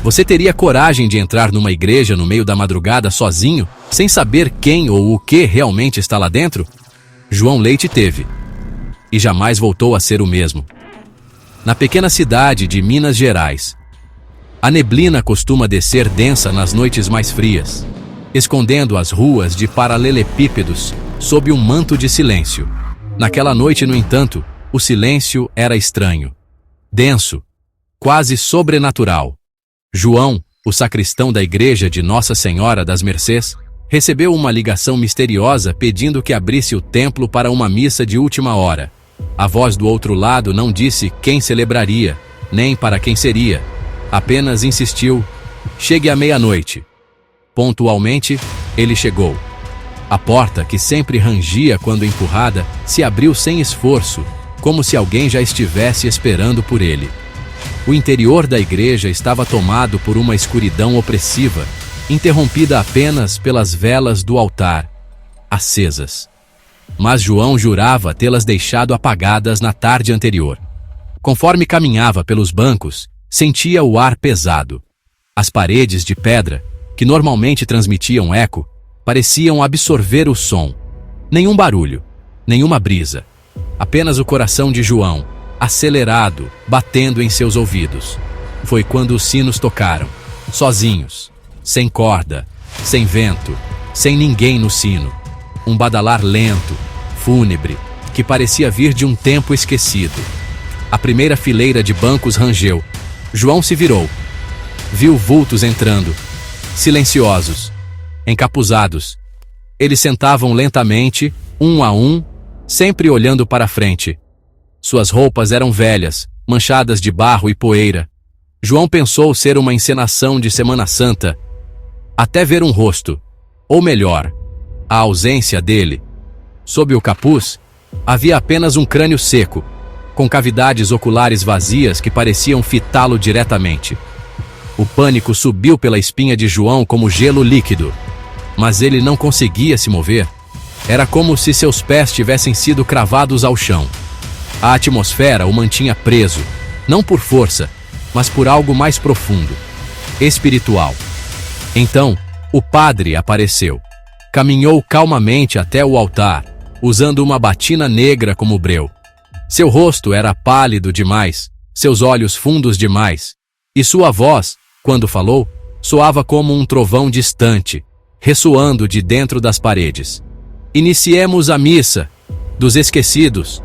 Você teria coragem de entrar numa igreja no meio da madrugada sozinho, sem saber quem ou o que realmente está lá dentro? João Leite teve. E jamais voltou a ser o mesmo. Na pequena cidade de Minas Gerais, a neblina costuma descer densa nas noites mais frias, escondendo as ruas de paralelepípedos sob um manto de silêncio. Naquela noite, no entanto, o silêncio era estranho, denso, quase sobrenatural. João, o sacristão da igreja de Nossa Senhora das Mercês, recebeu uma ligação misteriosa pedindo que abrisse o templo para uma missa de última hora. A voz do outro lado não disse quem celebraria, nem para quem seria. Apenas insistiu: chegue à meia-noite. Pontualmente, ele chegou. A porta, que sempre rangia quando empurrada, se abriu sem esforço, como se alguém já estivesse esperando por ele. O interior da igreja estava tomado por uma escuridão opressiva, interrompida apenas pelas velas do altar, acesas. Mas João jurava tê-las deixado apagadas na tarde anterior. Conforme caminhava pelos bancos, sentia o ar pesado. As paredes de pedra, que normalmente transmitiam eco, pareciam absorver o som. Nenhum barulho, nenhuma brisa. Apenas o coração de João, acelerado, batendo em seus ouvidos. Foi quando os sinos tocaram, sozinhos, sem corda, sem vento, sem ninguém no sino. Um badalar lento, fúnebre, que parecia vir de um tempo esquecido. A primeira fileira de bancos rangeu. João se virou. Viu vultos entrando, silenciosos, encapuzados. Eles sentavam lentamente, um a um, sempre olhando para a frente. Suas roupas eram velhas, manchadas de barro e poeira. João pensou ser uma encenação de Semana Santa, até ver um rosto, ou melhor, a ausência dele. Sob o capuz, havia apenas um crânio seco, com cavidades oculares vazias que pareciam fitá-lo diretamente. O pânico subiu pela espinha de João como gelo líquido, mas ele não conseguia se mover. Era como se seus pés tivessem sido cravados ao chão. A atmosfera o mantinha preso, não por força, mas por algo mais profundo, espiritual. Então, o padre apareceu. Caminhou calmamente até o altar, usando uma batina negra como breu. Seu rosto era pálido demais, seus olhos fundos demais, e sua voz, quando falou, soava como um trovão distante, ressoando de dentro das paredes. Iniciemos a missa dos esquecidos.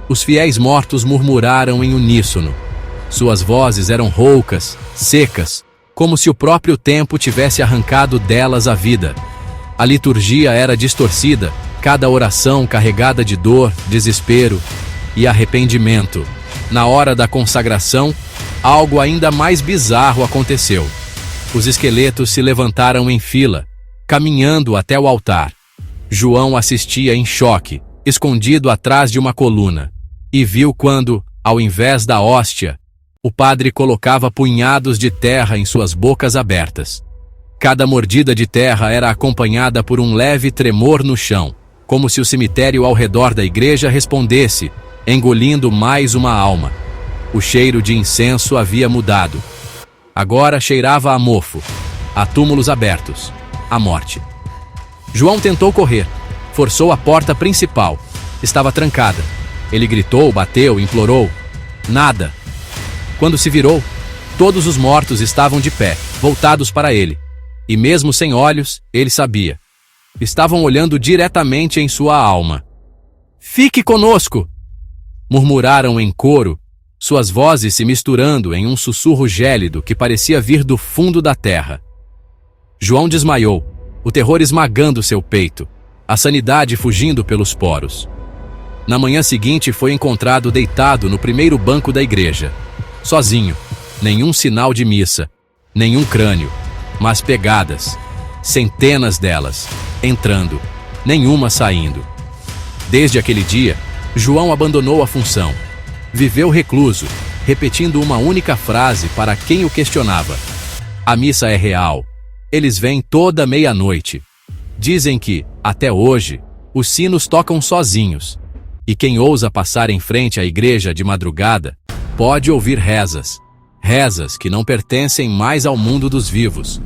Os fiéis mortos murmuraram em uníssono. Suas vozes eram roucas, secas, como se o próprio tempo tivesse arrancado delas a vida. A liturgia era distorcida, cada oração carregada de dor, desespero e arrependimento. Na hora da consagração, algo ainda mais bizarro aconteceu. Os esqueletos se levantaram em fila, caminhando até o altar. João assistia em choque, escondido atrás de uma coluna, e viu quando, ao invés da hóstia, o padre colocava punhados de terra em suas bocas abertas. Cada mordida de terra era acompanhada por um leve tremor no chão, como se o cemitério ao redor da igreja respondesse, engolindo mais uma alma. O cheiro de incenso havia mudado. Agora cheirava a mofo, a túmulos abertos, a morte. João tentou correr, forçou a porta principal. Estava trancada. Ele gritou, bateu, implorou. Nada. Quando se virou, todos os mortos estavam de pé, voltados para ele. E mesmo sem olhos, ele sabia. Estavam olhando diretamente em sua alma. "Fique conosco!" murmuraram em coro, suas vozes se misturando em um sussurro gélido que parecia vir do fundo da terra. João desmaiou, o terror esmagando seu peito, a sanidade fugindo pelos poros. Na manhã seguinte foi encontrado deitado no primeiro banco da igreja, sozinho, nenhum sinal de missa, nenhum crânio, mas pegadas, centenas delas, entrando, nenhuma saindo. Desde aquele dia, João abandonou a função. Viveu recluso, repetindo uma única frase para quem o questionava: "A missa é real. Eles vêm toda meia-noite." Dizem que, até hoje, os sinos tocam sozinhos, e quem ousa passar em frente à igreja de madrugada pode ouvir rezas, rezas que não pertencem mais ao mundo dos vivos.